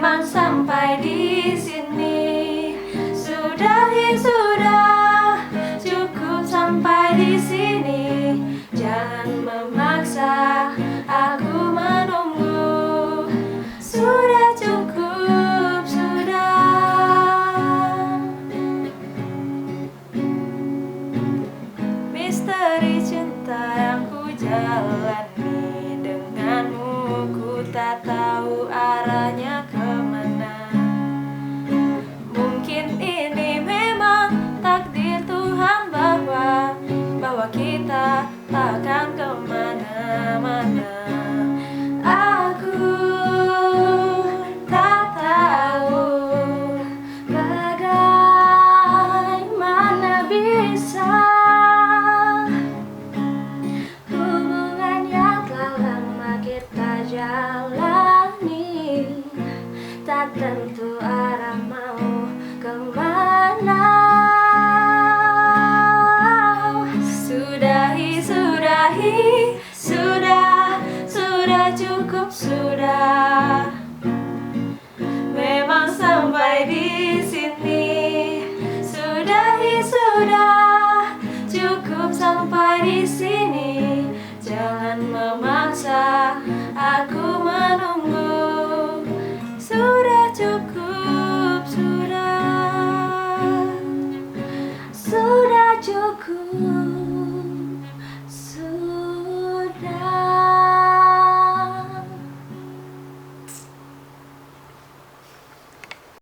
memang sampai di sini. Sudah, cukup sampai di sini. Jangan memaksa aku menunggu. Sudah cukup, sudah. Misteri cinta yang ku jalani denganmu, ku tak tahu arahnya kemana. Mungkin ini memang takdir Tuhan bahwa kita takkan kemana-mana. Aku tak tahu bagaimana bisa hubungan yang telah lama kita jalani tak tentu arah mana.